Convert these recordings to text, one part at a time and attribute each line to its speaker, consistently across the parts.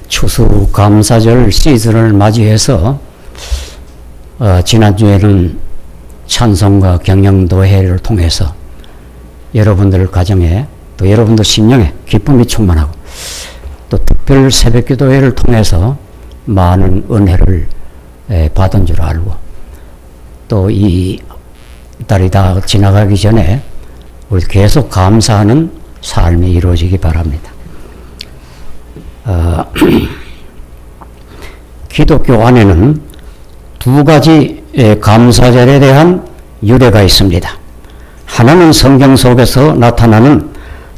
Speaker 1: 추수감사절 시즌을 맞이해서 지난주에는 찬송과 경영도회를 통해서 여러분들 가정에 또 여러분들 심령에 기쁨이 충만하고 또 특별 새벽기도회를 통해서 많은 은혜를 받은 줄 알고 또 이 달이 다 지나가기 전에 우리 계속 감사하는 삶이 이루어지기 바랍니다. 기독교 안에는 두 가지 감사절에 대한 유래가 있습니다. 하나는 성경 속에서 나타나는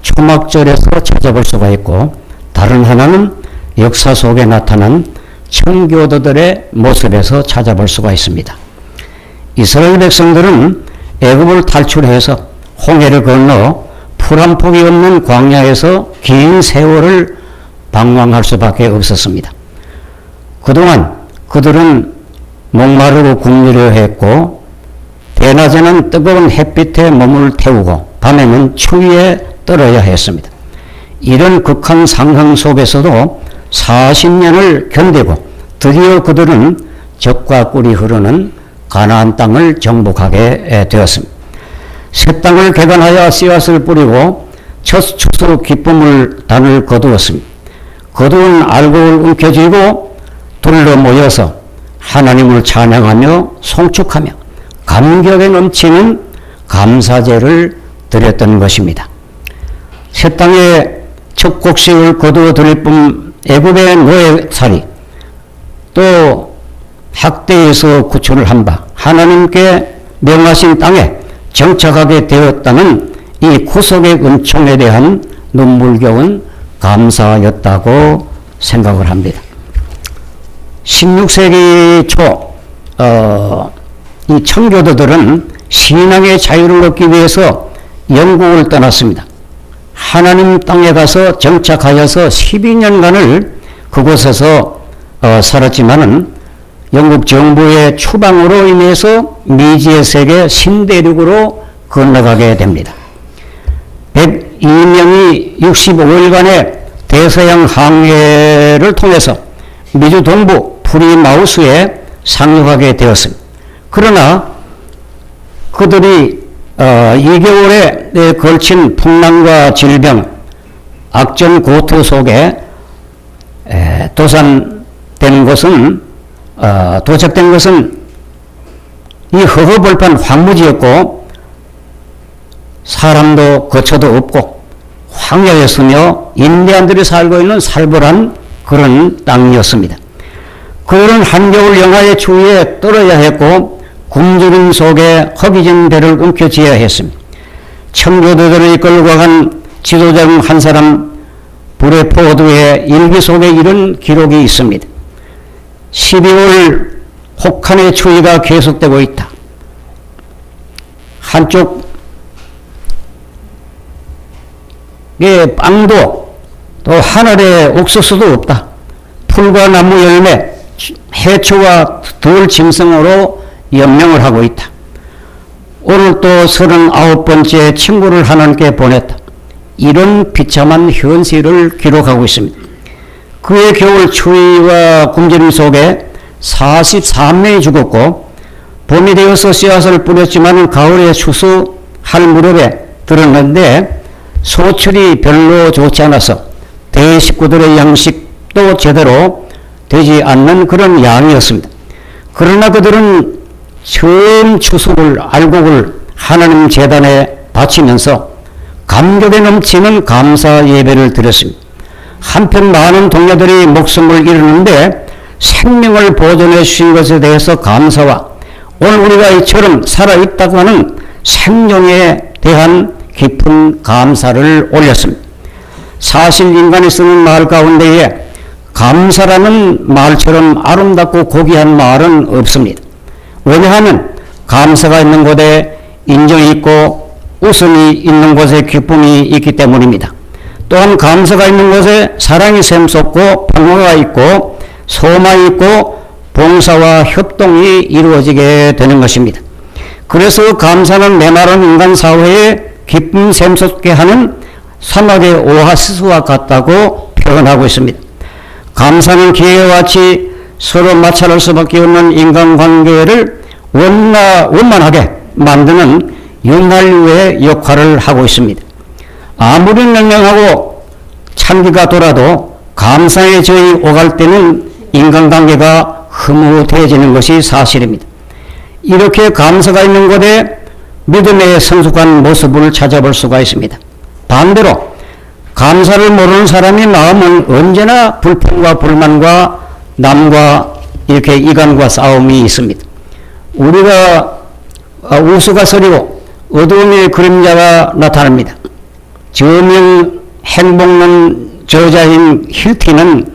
Speaker 1: 초막절에서 찾아볼 수가 있고, 다른 하나는 역사 속에 나타난 청교도들의 모습에서 찾아볼 수가 있습니다. 이스라엘 백성들은 애굽을 탈출해서 홍해를 건너 풀 한 폭이 없는 광야에서 긴 세월을 방황할 수밖에 없었습니다. 그동안 그들은 목마르고 굶주려 했고, 대낮에는 뜨거운 햇빛에 몸을 태우고 밤에는 추위에 떨어야 했습니다. 이런 극한 상황 속에서도 40년을 견디고 드디어 그들은 젖과 꿀이 흐르는 가나안 땅을 정복하게 되었습니다. 새 땅을 개간하여 씨앗을 뿌리고 첫 추수 기쁨을 단을 거두었습니다. 거두은 알곡을 움켜쥐고 둘러 모여서 하나님을 찬양하며 송축하며 감격에 넘치는 감사제를 드렸던 것입니다. 새 땅에 첫 곡식을 거두어 드릴 뿐 애굽의 노예살이 또 학대에서 구출을 한 바 하나님께 명하신 땅에 정착하게 되었다는 이 구속의 은총에 대한 눈물겨운 감사였다고 생각을 합니다. 16세기 초 이 청교도들은 신앙의 자유를 얻기 위해서 영국을 떠났습니다. 하나님 땅에 가서 정착하여서 12년간을 그곳에서 살았지만은 영국 정부의 추방으로 인해서 미지의 세계 신대륙으로 건너가게 됩니다. 102명이 65일간의 대서양 항해를 통해서 미주 동부 프리마우스에 상륙하게 되었습니다. 그러나 그들이 2개월에 걸친 풍랑과 질병, 악전 고투 속에 도착된 것은 이 허허벌판 황무지였고 사람도 거처도 없고 황야였으며 인디안들이 살고 있는 살벌한 그런 땅이었습니다. 그들은 한겨울 영하의 추위에 떨어야 했고 굶주림 속에 허기진 배를 움켜쥐어야 했습니다. 청교도들을 이끌고 간 지도자 중 한 사람 브레포드의 일기 속에 이런 기록이 있습니다. 12월 혹한의 추위가 계속되고 있다. 한쪽에 빵도 또 하늘에 옥수수도 없다. 풀과 나무 열매, 해초와 덜 짐승으로 연명을 하고 있다. 오늘 또 39번째 친구를 하나님께 보냈다. 이런 비참한 현실을 기록하고 있습니다. 그의 겨울 추위와 굶주림 속에 43명이 죽었고, 봄이 되어서 씨앗을 뿌렸지만 가을에 추수할 무렵에 들었는데 소출이 별로 좋지 않아서 대식구들의 양식도 제대로 되지 않는 그런 양이었습니다. 그러나 그들은 처음 추수를 알곡을 하나님 제단에 바치면서 감격에 넘치는 감사 예배를 드렸습니다. 한편 많은 동료들이 목숨을 잃었는데 생명을 보존해 주신 것에 대해서 감사와 오늘 우리가 이처럼 살아있다고 하는 생명에 대한 깊은 감사를 올렸습니다. 사실 인간이 쓰는 말 가운데에 감사라는 말처럼 아름답고 고귀한 말은 없습니다. 왜냐하면 감사가 있는 곳에 인정이 있고 웃음이 있는 곳에 기쁨이 있기 때문입니다. 또한 감사가 있는 곳에 사랑이 샘솟고 평화가 있고 소망이 있고 봉사와 협동이 이루어지게 되는 것입니다. 그래서 감사는 메마른 인간 사회에 기쁨 샘솟게 하는 사막의 오아시스와 같다고 표현하고 있습니다. 감사는 기회와 같이 서로 마찰할 수밖에 없는 인간관계를 원만하게 만드는 윤활유의 역할을 하고 있습니다. 아무리 명령하고 찬기가 돌아도 감사의 저희 오갈 때는 인간관계가 흐뭇해지는 것이 사실입니다. 이렇게 감사가 있는 곳에 믿음의 성숙한 모습을 찾아볼 수가 있습니다. 반대로 감사를 모르는 사람의 마음은 언제나 불평과 불만과 남과 이렇게 이간과 싸움이 있습니다. 우리가 우수가 서리고 어두움의 그림자가 나타납니다. 저명 행복론 저자인 힐티는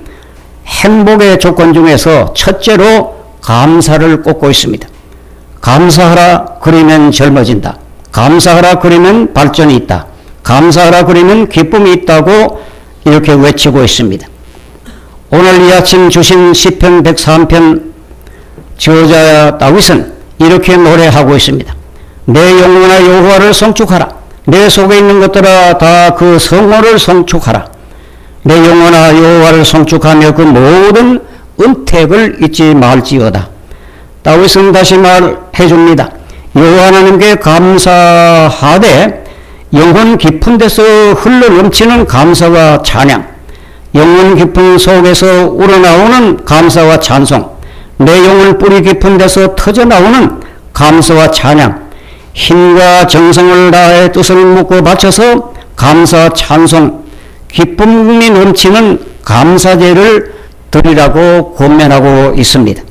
Speaker 1: 행복의 조건 중에서 첫째로 감사를 꼽고 있습니다. 감사하라 그러면 젊어진다. 감사하라 그러면 발전이 있다. 감사하라 그러면 기쁨이 있다고 이렇게 외치고 있습니다. 오늘 이 아침 주신 시편 103편 저자 다윗은 이렇게 노래하고 있습니다. 내 영혼아 여호와를 송축하라. 내 속에 있는 것들아 다 그 성호를 송축하라. 내 영혼아 여호와를 송축하며 그 모든 은택을 잊지 말지어다. 다윗은 다시 말해 줍니다. 여호와 하나님께 감사하되 영혼 깊은 데서 흘러 넘치는 감사와 찬양, 영혼 깊은 속에서 우러나오는 감사와 찬송, 내 영혼 뿌리 깊은 데서 터져나오는 감사와 찬양, 힘과 정성을 다해 뜻을 묻고 바쳐서 감사 찬송, 기쁨이 넘치는 감사제를 드리라고 권면하고 있습니다.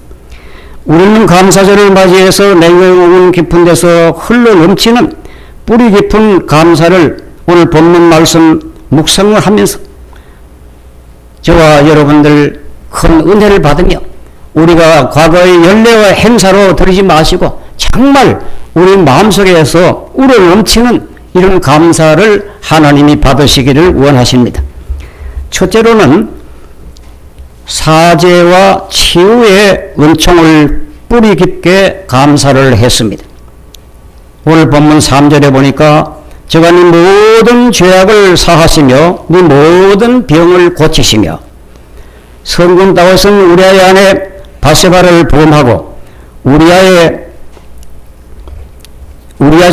Speaker 1: 우리는 감사절을 맞이해서 내 영혼 깊은 데서 흘러 넘치는 뿌리 깊은 감사를 오늘 본문 말씀 묵상을 하면서 저와 여러분들 큰 은혜를 받으며 우리가 과거의 연례와 행사로 드리지 마시고 정말 우리 마음속에서 우러 넘치는 이런 감사를 하나님이 받으시기를 원하십니다. 첫째로는 사죄와 치유의 은총을 뿌리 깊게 감사를 했습니다. 오늘 본문 3절에 보니까 저가 네 모든 죄악을 사하시며 네 모든 병을 고치시며, 성군 다윗은 우리아의 아내 바세바를 범하고 우리아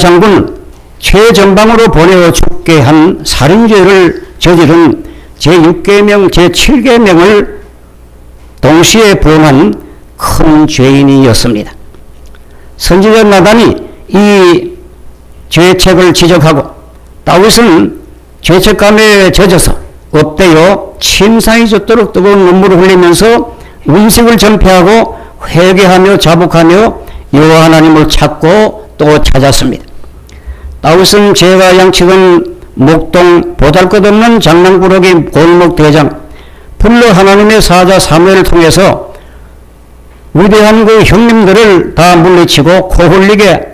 Speaker 1: 장군 최전방으로 보내어 죽게 한 살인죄를 저지른 제6계명 제7계명을 동시에 범한 큰 죄인이었습니다. 선지자 나단이 이 죄책을 지적하고 다윗은 죄책감에 젖어서 업되어 침상이 젖도록 뜨거운 눈물을 흘리면서 음식을 전폐하고 회개하며 자복하며 여호와 하나님을 찾고 또 찾았습니다. 다윗은 죄가 양측은 목동 보잘것없는 장난꾸러기 골목 대장 불러 하나님의 사자 사무엘을 통해서 위대한 그 형님들을 다 물리치고 코 흘리게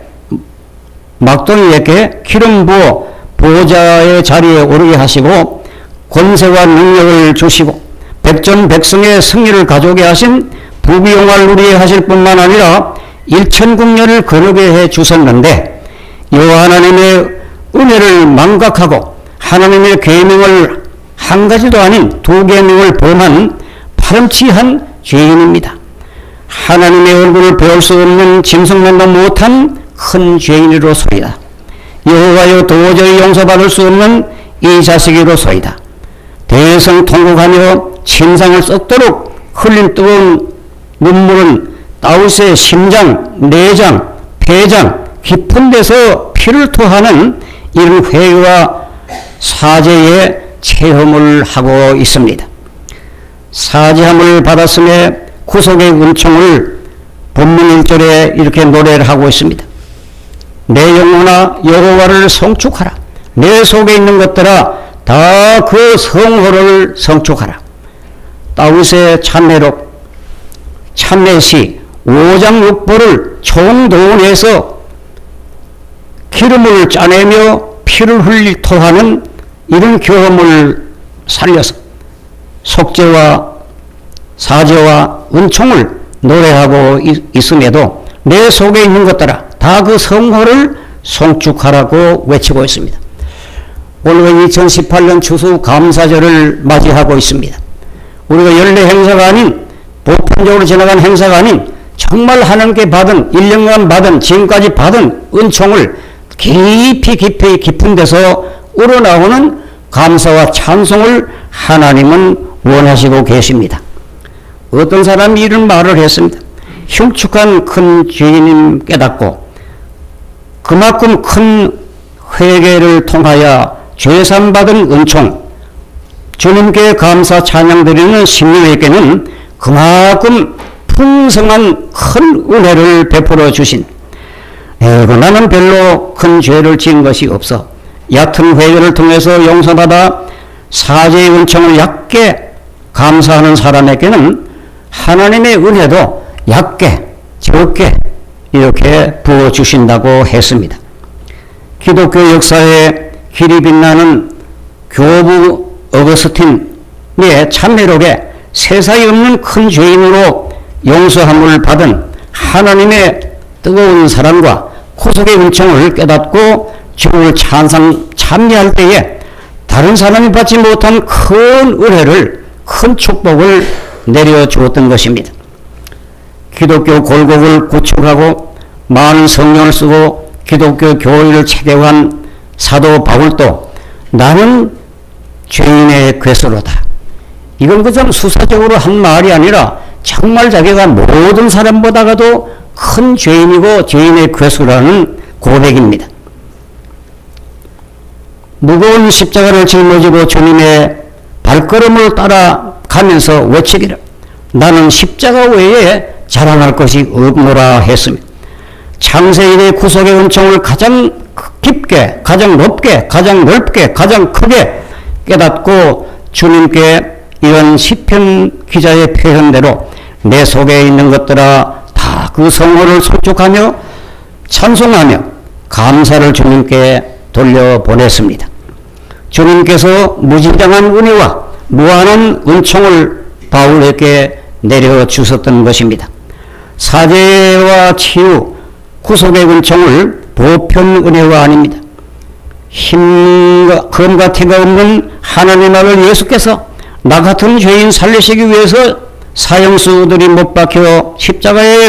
Speaker 1: 막동이에게 기름 부어 보좌의 자리에 오르게 하시고 권세와 능력을 주시고 백전백승의 승리를 가져오게 하신 부귀영화를 누리게 하실 뿐만 아니라 일천국년을 거르게 해 주셨는데, 여호와 하나님의 은혜를 망각하고 하나님의 계명을 한 가지도 아닌 두 계명을 범한 파렴치한 죄인입니다. 하나님의 얼굴을 배울 수 없는 짐승만도 못한 큰 죄인으로소이다. 여호와여 도저히 용서받을 수 없는 이 자식이로소이다. 대성통곡하며 침상을 썩도록 흘린 뜨거운 눈물은 다윗의 심장, 내장, 폐장 깊은 데서 피를 토하는 이런 회개와 사죄의 체험을 하고 있습니다. 사죄함을 받았음에 구속의 은총을 본문 1절에 이렇게 노래를 하고 있습니다. 내 영혼아 여호와를 송축하라. 내 속에 있는 것들아 다 그 성호를 송축하라. 다윗의 참회록 참회시 5장 6보를 총동원해서 기름을 짜내며 피를 토하는 이런 경험을 살려서 속죄와 사죄와 은총을 노래하고 있음에도 내 속에 있는 것들아 다 그 성호를 송축하라고 외치고 있습니다. 오늘 2018년 추수 감사절을 맞이하고 있습니다. 우리가 연례 행사가 아닌 보편적으로 지나간 행사가 아닌 정말 하나님께 받은 1년간 받은 지금까지 받은 은총을 깊은 데서 우러나오는 감사와 찬송을 하나님은 원하시고 계십니다. 어떤 사람이 이런 말을 했습니다. 흉측한 큰 죄인임 깨닫고 그만큼 큰 회개를 통하여 죄산 받은 은총, 주님께 감사 찬양 드리는 심령에게는 그만큼 풍성한 큰 은혜를 베풀어 주신, 나는 별로 큰 죄를 지은 것이 없어 얕은 회개를 통해서 용서받아 사죄의 은총을 얕게 감사하는 사람에게는 하나님의 은혜도 얕게 적게 이렇게 부어주신다고 했습니다. 기독교 역사에 길이 빛나는 교부 어거스틴의 참회록에 세상에 없는 큰 죄인으로 용서함을 받은 하나님의 뜨거운 사랑과 구속의 은총을 깨닫고 주를 찬미할 때에 다른 사람이 받지 못한 큰 은혜를, 큰 축복을 내려주었던 것입니다. 기독교 골곡을 구축하고 많은 성령을 쓰고 기독교 교회를 체계화한 사도 바울도 나는 죄인의 괴수로다. 이건 그저 수사적으로 한 말이 아니라 정말 자기가 모든 사람보다가도 큰 죄인이고 죄인의 괴수라는 고백입니다. 무거운 십자가를 짊어지고 주님의 발걸음을 따라가면서 외치기를 나는 십자가 외에 자랑할 것이 없노라 했습니다. 창세일의 구속의 은총을 가장 깊게, 가장 높게, 가장 넓게, 가장 크게 깨닫고 주님께 이런 시편 기자의 표현대로 내 속에 있는 것들아 다 그 성호를 송축하며 찬송하며 감사를 주님께 돌려보냈습니다. 주님께서 무진장한 은혜와 무한한 은총을 바울에게 내려주셨던 것입니다. 사죄와 치유, 구속의 은총을 보편 은혜가 아닙니다. 힘과 검과 티가 없는 하나님 아들 예수께서 나 같은 죄인 살리시기 위해서 사형수들이 못 박혀 십자가에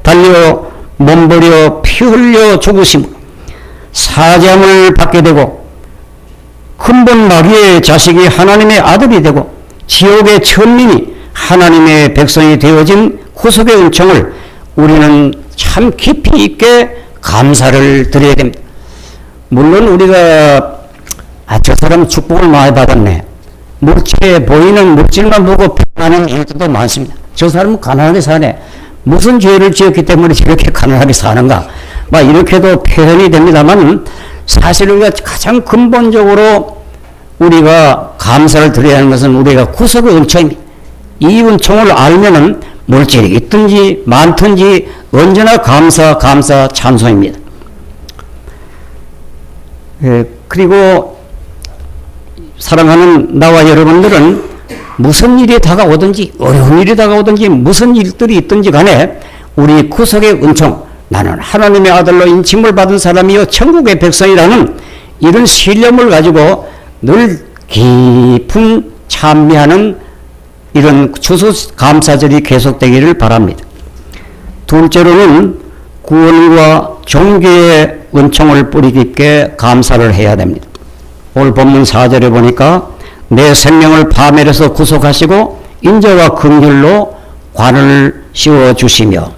Speaker 1: 달려 몸버려 피 흘려 죽으심으로 사장을 받게 되고 근본 마귀의 자식이 하나님의 아들이 되고 지옥의 천민이 하나님의 백성이 되어진 구속의 은총을 우리는 참 깊이 있게 감사를 드려야 됩니다. 물론 우리가 저 사람 축복을 많이 받았네, 물체에 보이는 물질만 보고 평하는 일들도 많습니다. 저 사람은 가난하게 사네, 무슨 죄를 지었기 때문에 저렇게 가난하게 사는가, 막 이렇게도 표현이 됩니다만 사실 우리가 가장 근본적으로 우리가 감사를 드려야 하는 것은 우리가 구속의 은총입니다. 이 은총을 알면은 물질이 있든지 많든지 언제나 감사 찬송입니다. 그리고 사랑하는 나와 여러분들은 무슨 일이 다가오든지 어려운 일이 다가오든지 무슨 일들이 있든지 간에 우리 구속의 은총, 나는 하나님의 아들로 인칭을 받은 사람이요 천국의 백성이라는 이런 신념을 가지고 늘 깊은 찬미하는 이런 추수감사절이 계속되기를 바랍니다. 둘째로는 구원과 종교의 은총을 뿌리 깊게 감사를 해야 됩니다. 오늘 본문 4절에 보니까 내 생명을 파멸해서 구속하시고 인자와 긍휼로 관을 씌워주시며,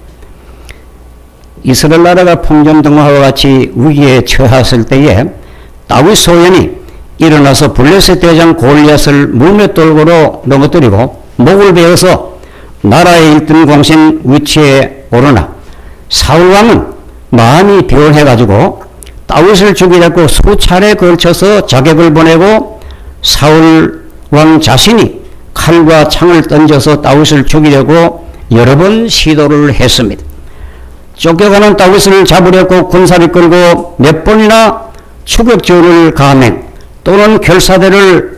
Speaker 1: 이스라엘 나라가 풍전등화와 같이 위기에 처했을 때에 다윗 소년이 일어나서 블레셋 대장 골리앗을 물맷돌고로 넘어뜨리고 목을 베어서 나라의 1등 공신 위치에 오르나 사울 왕은 마음이 변해가지고 다윗을 죽이려고 수차례 걸쳐서 자객을 보내고 사울 왕 자신이 칼과 창을 던져서 다윗을 죽이려고 여러 번 시도를 했습니다. 쫓겨가는 다윗을 잡으려고 군사를 끌고 몇 번이나 추격전을 감행 또는 결사대를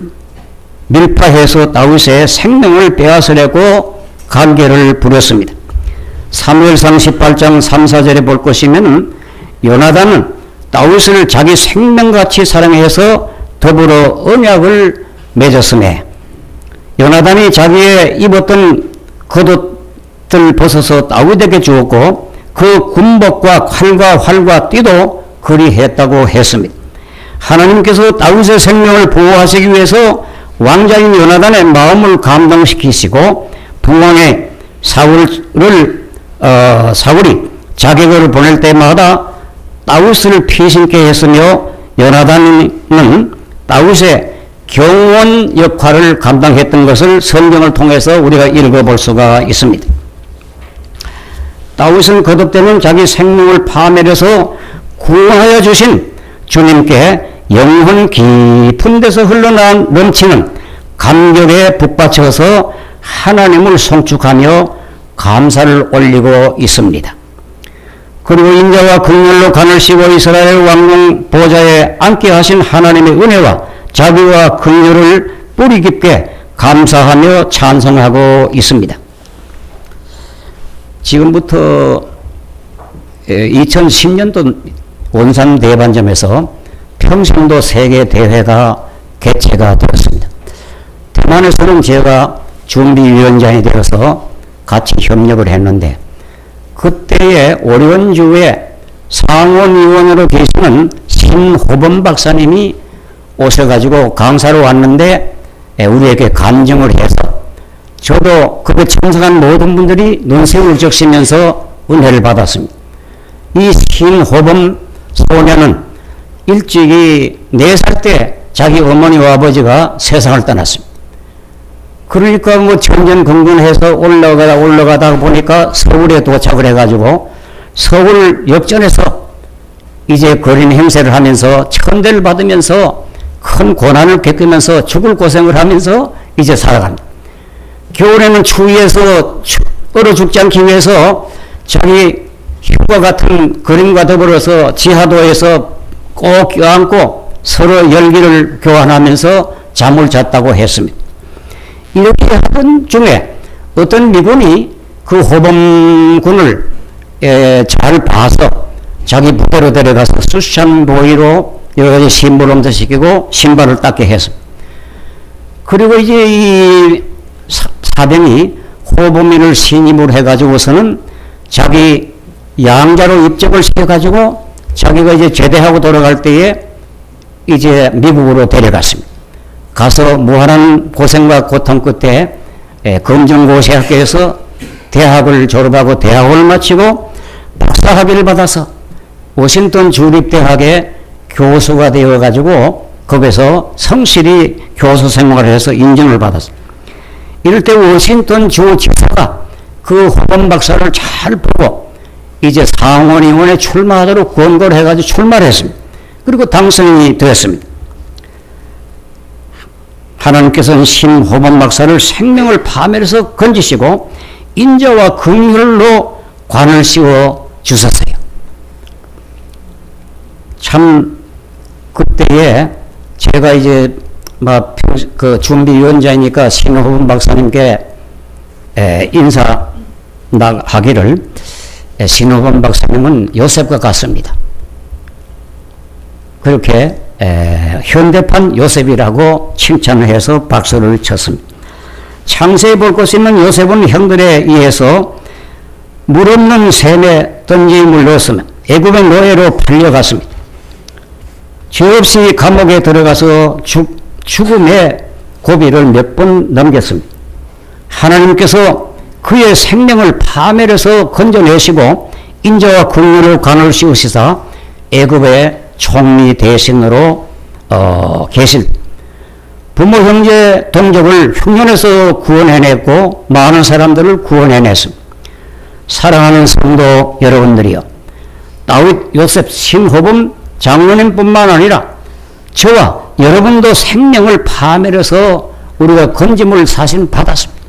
Speaker 1: 밀파해서 다윗의 생명을 빼앗으려고 간계를 부렸습니다. 사무엘상 18장 3, 4절에 볼 것이면 요나단은 다윗을 자기 생명같이 사랑해서 더불어 언약을 맺었음에 요나단이 자기의 입었던 겉옷을 벗어서 다윗에게 주었고 그 군복과 칼과 활과 띠도 그리했다고 했습니다. 하나님께서 다윗의 생명을 보호하시기 위해서 왕자인 요나단의 마음을 감동시키시고 북왕의 사울이 자객을 보낼 때마다 다윗을 피신케 했으며 요나단은 다윗의 경원 역할을 감당했던 것을 성경을 통해서 우리가 읽어볼 수가 있습니다. 다윗은 거듭되는 자기 생명을 파멸해서 구원하여 주신 주님께 영혼 깊은 데서 넘치는 감격에 북받쳐서 하나님을 송축하며 감사를 올리고 있습니다. 그리고 인자와 긍휼로 간을 씌워 이스라엘 왕궁 보좌에 앉게 하신 하나님의 은혜와 자비와 긍휼을 뿌리 깊게 감사하며 찬송하고 있습니다. 지금부터 2010년도 원산 대반점에서 평신도 세계 대회가 개최가 되었습니다. 대만에서는 제가 준비위원장이 되어서 같이 협력을 했는데 그때에 오리온주에 상원위원으로 계시는 신호범 박사님이 오셔가지고 강사로 왔는데 우리에게 간증을 해서 저도 그거 참석한 모든 분들이 눈새를 적시면서 은혜를 받았습니다. 이 신호범 소녀는 일찍이 4살 때 자기 어머니와 아버지가 세상을 떠났습니다. 그러니까 뭐 전전긍긍해서 올라가다 보니까 서울에 도착을 해가지고 서울 역전에서 이제 거린 행세를 하면서 천대를 받으면서 큰 고난을 겪으면서 죽을 고생을 하면서 이제 살아갑니다. 겨울에는 추위에서 얼어 죽지 않기 위해서 자기 흉과 같은 그림과 더불어서 지하도에서 꼭 껴안고 서로 열기를 교환하면서 잠을 잤다고 했습니다. 이렇게 하던 중에 어떤 미군이 그 호범군을 잘 봐서 자기 부대로 데려가서 수찬 보위로 여러 가지 심부름도 시키고 신발을 닦게 했습니다. 그리고 이제 이 사병이 호범인을 신임을 해가지고서는 자기 양자로 입적을 시켜가지고 자기가 이제 제대하고 돌아갈 때에 이제 미국으로 데려갔습니다. 가서 무한한 고생과 고통 끝에 검정고시학교에서 대학을 졸업하고 대학을 마치고 박사학위를 받아서 워싱턴 주립대학의 교수가 되어가지고 거기서 성실히 교수 생활을 해서 인정을 받았습니다. 이럴 때 워싱턴 주지사가 그 호범 박사를 잘 보고 이제 상원의원에 출마하도록 권고를 해가지고 출마를 했습니다. 그리고 당선이 되었습니다. 하나님께서는 신호범 박사를 생명을 파멸해서 건지시고 인자와 긍휼로 관을 씌워 주셨어요. 참 그때에 제가 이제 그 준비위원장이니까 신호범 박사님께 인사하기를 신호범 박사님은 요셉과 같습니다. 그렇게 현대판 요셉이라고 칭찬을 해서 박수를 쳤습니다. 창세에 볼 것이 있는 요셉은 형들에 의해서 물 없는 샘에 던짐을 넣었으면 애굽의 노예로 팔려갔습니다. 죄 없이 감옥에 들어가서 죽음의 고비를 몇 번 넘겼습니다. 하나님께서 그의 생명을 파멸해서 건져내시고 인자와 긍휼로 간을 씌우시사 애굽의 총리 대신으로 계신 부모 형제 동족을 흉년에서 구원해냈고 많은 사람들을 구원해냈습니다. 사랑하는 성도 여러분들이요, 다윗, 요셉, 신호범 장로님뿐만 아니라 저와 여러분도 생명을 파멸해서 우리가 건짐을 사실 받았습니다.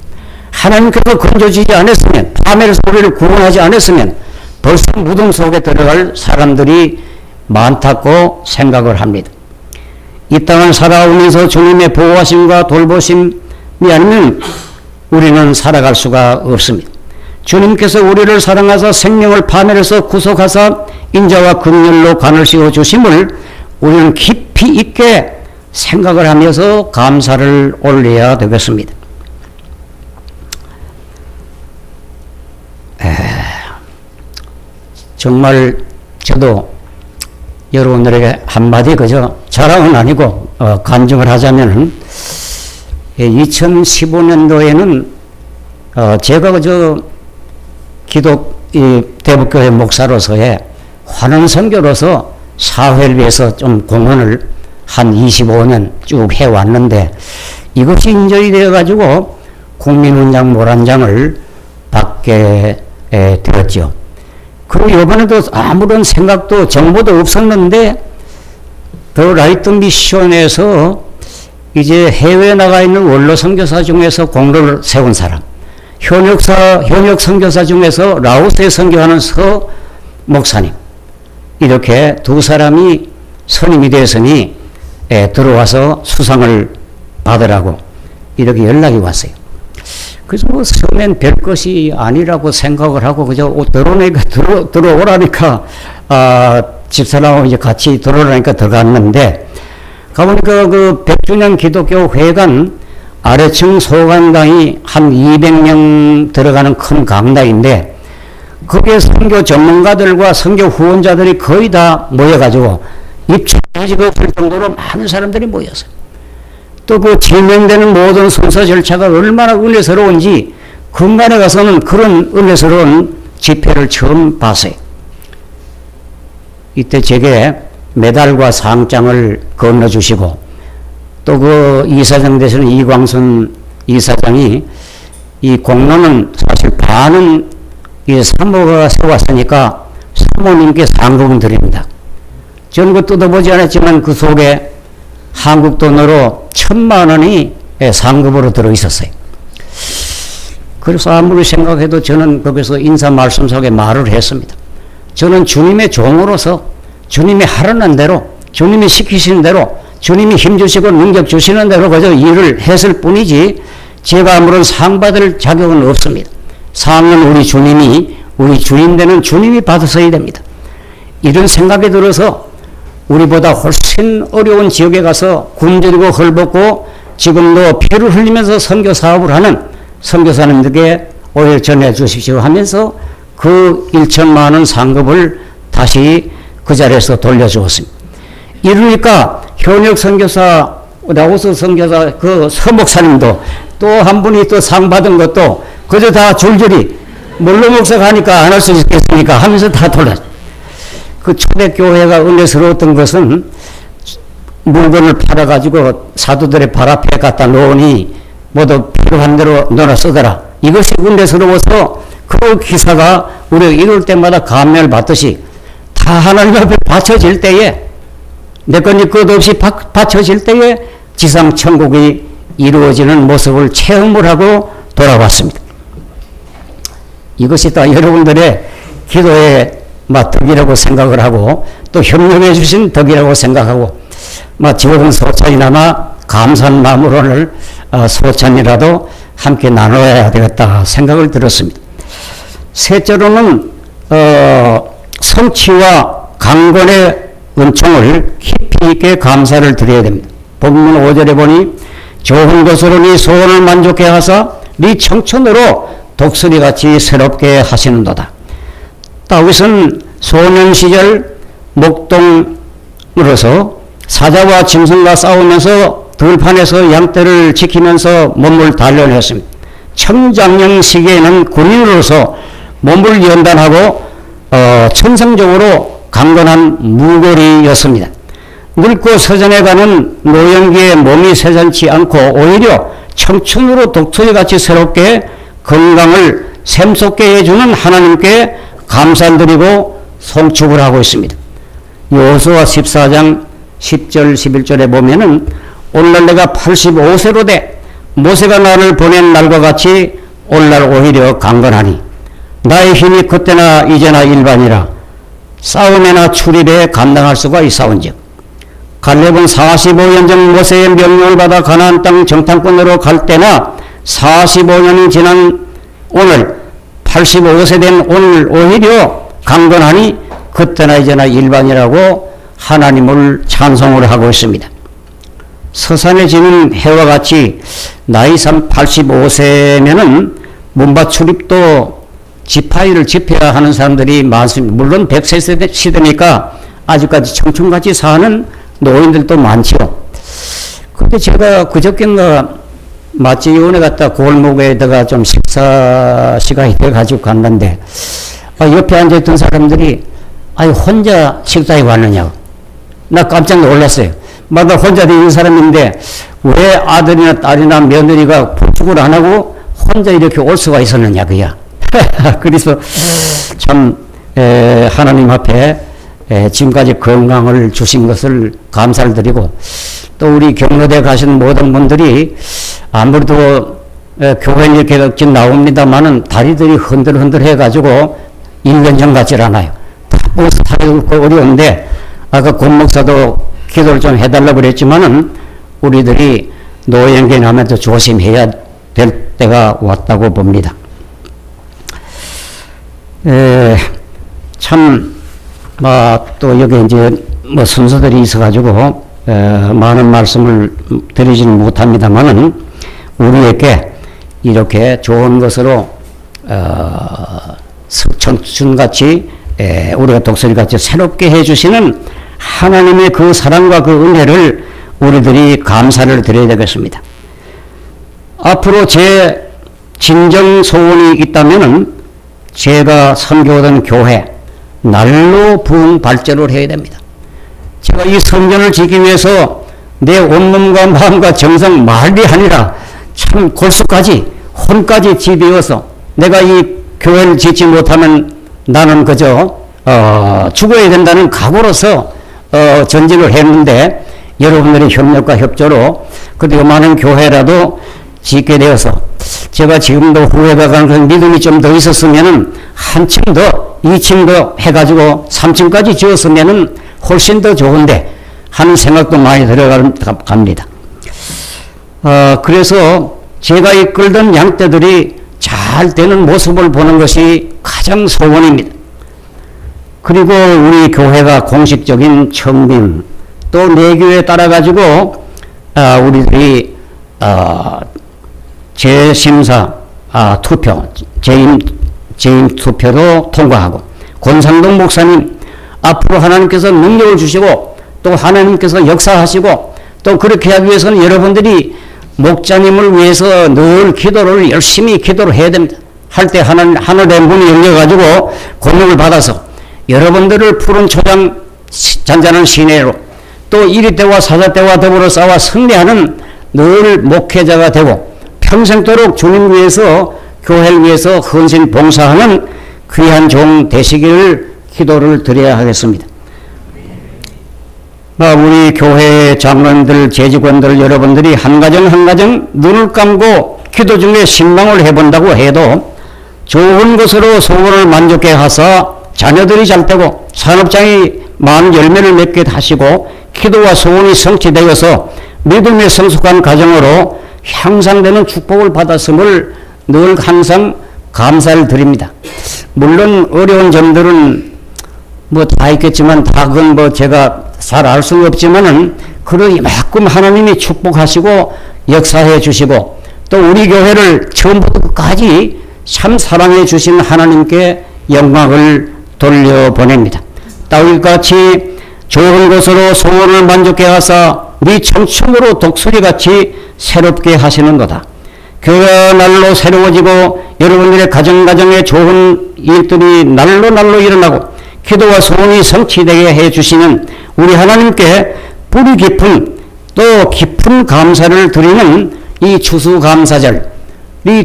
Speaker 1: 하나님께서 건져주지 않았으면, 파멸해서 우리를 구원하지 않았으면 벌써 무덤 속에 들어갈 사람들이 많다고 생각을 합니다. 이 땅을 살아오면서 주님의 보호하심과 돌보심이 아니면 우리는 살아갈 수가 없습니다. 주님께서 우리를 사랑하사 생명을 파멸해서 구속하사 인자와 긍휼로 간을 씌워 주심을 우리는 깊이 있게 생각을 하면서 감사를 올려야 되겠습니다. 정말 저도 여러분들에게 한마디 그저 자랑은 아니고 간증을 하자면은 2015년도에는 제가 그저 대북교회 목사로서의 환원 선교로서 사회를 위해서 좀 공헌을 한 25년 쭉 해왔는데 이것이 인정이 되어가지고 국민훈장 모란장을 받게 되었죠. 그리고 이번에도 아무런 생각도 정보도 없었는데 더 라이트 미션에서 이제 해외에 나가 있는 원로 선교사 중에서 공로를 세운 사람, 현역 선교사 중에서 라오스에 선교하는 서 목사님, 이렇게 두 사람이 선임이 되었으니 들어와서 수상을 받으라고 이렇게 연락이 왔어요. 그래서 뭐 처음엔 별 것이 아니라고 생각을 하고 그저 들어오라니까 집사람하고 이제 같이 들어오라니까 들어갔는데 가보니까 그 100주년 기독교 회관 아래층 소강당이 한 200명 들어가는 큰 강당인데 거기에 선교 전문가들과 선교 후원자들이 거의 다 모여가지고 입찰지가 없을 정도로 많은 사람들이 모였어요. 또 그 진행되는 모든 순서 절차가 얼마나 은혜스러운지 근간에 가서는 그런 은혜스러운 집회를 처음 봤어요. 이때 제게 메달과 상장을 건네주시고 또 그 이사장 되시는 이광순 이사장이 이 공로는 사실 반은 이 사모가 세웠으니까 사모님께 상금 드립니다. 저는 그 뜯어보지 않았지만 그 속에 한국 돈으로 1,000만 원이 상금으로 들어있었어요. 그래서 아무리 생각해도 저는 거기서 인사 말씀 속에 말을 했습니다. 저는 주님의 종으로서 주님이 하라는 대로 주님이 시키시는 대로 주님이 힘주시고 능력 주시는 대로 그저 일을 했을 뿐이지 제가 아무런 상 받을 자격은 없습니다. 상은 우리 주님이 우리 주인 되는 주님이 받으셔야 됩니다. 이런 생각이 들어서 우리보다 훨씬 어려운 지역에 가서 굶주리고 헐벗고 지금도 피를 흘리면서 선교 사업을 하는 선교사님들에게 오히려 전해 주십시오 하면서 그 1,000만 원 상급을 다시 그 자리에서 돌려주었습니다. 이러니까 현역 선교사, 라오스 선교사 그 서목사님도 또 한 분이 또 상 받은 것도 그저 다 줄줄이 몰로 목사 가니까 안 할 수 있겠습니까 하면서 다 돌렸어요. 그 초대교회가 은혜스러웠던 것은 물건을 팔아가지고 사도들의 발 앞에 갖다 놓으니 모두 필요한 대로 너나 쓰더라. 이것이 은혜스러워서 그 기사가 우리가 이럴 때마다 감명을 받듯이 다 하나님 앞에 바쳐질 때에 내 것 니 것 없이 바쳐질 때에 지상 천국이 이루어지는 모습을 체험을 하고 돌아왔습니다. 이것이 다 여러분들의 기도의 덕이라고 생각을 하고 또 협력해 주신 덕이라고 생각하고 지옥은 소찬이나마 감사한 마음으로 오늘 소찬이라도 함께 나눠야 되겠다 생각을 들었습니다. 셋째로는 성취와 강건의 은총을 깊이 있게 감사를 드려야 됩니다. 본문 5절에 보니 좋은 것으로 네 소원을 만족해 하사 네 청춘으로 독수리같이 새롭게 하시는도다. 다윗은 소년 시절 목동으로서 사자와 짐승과 싸우면서 들판에서 양떼를 지키면서 몸을 단련했습니다. 청장년 시기에는 군인으로서 몸을 연단하고 천성적으로 강건한 무고리였습니다. 늙고 서전에 가는 노년기에 몸이 세잔치 않고 오히려 청춘으로 독수리같이 새롭게 건강을 샘솟게 해주는 하나님께 감사드리고 송축을 하고 있습니다. 여호수아 14장 10절 11절에 보면은 오늘날 내가 85세로 돼 모세가 나를 보낸 날과 같이 오늘날 오히려 강건하니 나의 힘이 그때나 이제나 일반이라 싸움에나 출입에 감당할 수가 있사온즉 갈렙은 45년 전 모세의 명령을 받아 가나안 땅 정탐꾼으로 갈 때나 45년이 지난 오늘 85세 된 오늘 오히려 강건하니 그때나 이제나 일반이라고 하나님을 찬송을 하고 있습니다. 서산에 지는 해와 같이 나이 85세면은 문밭 출입도 지파이를 집회해야 하는 사람들이 많습니다. 물론 100세 시대니까 아직까지 청춘같이 사는 노인들도 많죠. 근데 제가 그저께인가 맛집원에 갔다 골목에다가 좀 식사 시간이 돼가지고 갔는데, 옆에 앉아있던 사람들이, 혼자 식사에 왔느냐고. 나 깜짝 놀랐어요. 나 혼자 있는 사람인데, 왜 아들이나 딸이나 며느리가 부축을 안 하고 혼자 이렇게 올 수가 있었느냐, 그야. 그래서 참, 하나님 앞에 지금까지 건강을 주신 것을 감사를 드리고, 또 우리 경로대 가신 모든 분들이 아무래도 교회는 이렇게 나옵니다만은 다리들이 흔들흔들 해가지고 1년 전 같질 않아요. 벌써 다리가 어려운데, 아까 권 목사도 기도를 좀 해달라고 그랬지만은 우리들이 노령견하면서 조심해야 될 때가 왔다고 봅니다. 참, 또 여기 이제 순서들이 있어가지고 많은 말씀을 드리지는 못합니다만은 우리에게 이렇게 좋은 것으로 청춘같이 우리가 독수리같이 새롭게 해주시는 하나님의 그 사랑과 그 은혜를 우리들이 감사를 드려야 되겠습니다. 앞으로 제 진정 소원이 있다면은 제가 선교하던 교회 날로 부흥 발전을 해야 됩니다. 제가 이 성전을 짓기 위해서 내 온몸과 마음과 정성 말이 아니라 참 골수까지 혼까지 지되어서 내가 이 교회를 짓지 못하면 나는 그저 죽어야 된다는 각오로서 전진을 했는데 여러분들의 협력과 협조로 그래도 많은 교회라도 짓게 되어서 제가 지금도 후회가 가는 믿음이 좀 더 있었으면은 한층 더 2층 더 해가지고 3층까지 지었으면은 훨씬 더 좋은데 하는 생각도 많이 들어갑니다. 그래서 제가 이끌던 양떼들이 잘 되는 모습을 보는 것이 가장 소원입니다. 그리고 우리 교회가 공식적인 청빙 또 내교에 따라 가지고 우리들이 재심사 투표 재임 투표도 통과하고 권상동 목사님 앞으로 하나님께서 능력을 주시고 또 하나님께서 역사하시고 또 그렇게 하기 위해서는 여러분들이 목자님을 위해서 늘 기도를 열심히 기도를 해야 됩니다. 할 때 하늘의 문이 열려가지고 권능을 받아서 여러분들을 푸른 초장 잔잔한 시내로 또 1위 때와 4자 때와 더불어 싸워 승리하는 늘 목회자가 되고 평생도록 주님 위해서 교회를 위해서 헌신 봉사하는 귀한 종 되시기를 기도를 드려야 하겠습니다. 우리 교회 장로님들, 재직원들 여러분들이 한 가정 한 가정 눈을 감고 기도 중에 신방을 해본다고 해도 좋은 것으로 소원을 만족해 하사 자녀들이 잘 되고 산업장이 많은 열매를 맺게 하시고 기도와 소원이 성취되어서 믿음의 성숙한 가정으로 향상되는 축복을 받았음을 늘 항상 감사를 드립니다. 물론 어려운 점들은 다 있겠지만 다 그건 제가 잘 알 수는 없지만은 그런 이만큼 하나님이 축복하시고 역사해 주시고 또 우리 교회를 처음부터 끝까지 참 사랑해 주신 하나님께 영광을 돌려보냅니다. 다윗같이 좋은 것으로 소원을 만족해 하사 네 청춘으로 독수리같이 새롭게 하시는도다. 교회가 날로 새로워지고 여러분들의 가정에 좋은 일들이 날로 일어나고 기도와 소원이 성취되게 해주시는 우리 하나님께 뿌리 깊은 또 깊은 감사를 드리는 이 추수감사절이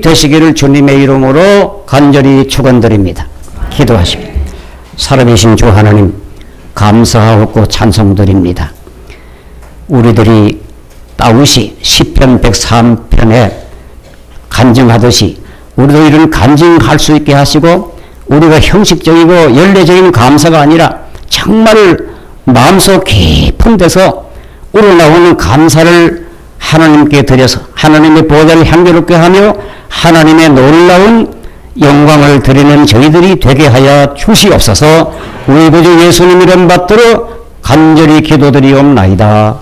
Speaker 1: 되시기를 주님의 이름으로 간절히 축원드립니다. 기도하십니다. 살아계신 주 하나님 감사하고 찬송드립니다. 우리들이 다윗이 시편 103편에 간증하듯이 우리도 이런 간증할 수 있게 하시고 우리가 형식적이고 연례적인 감사가 아니라 정말 마음속 깊은 데서 우러나오는 감사를 하나님께 드려서 하나님의 보좌를 향기롭게 하며 하나님의 놀라운 영광을 드리는 저희들이 되게 하여 주시옵소서. 우리 구주 예수님 이름 받들어 간절히 기도드리옵나이다.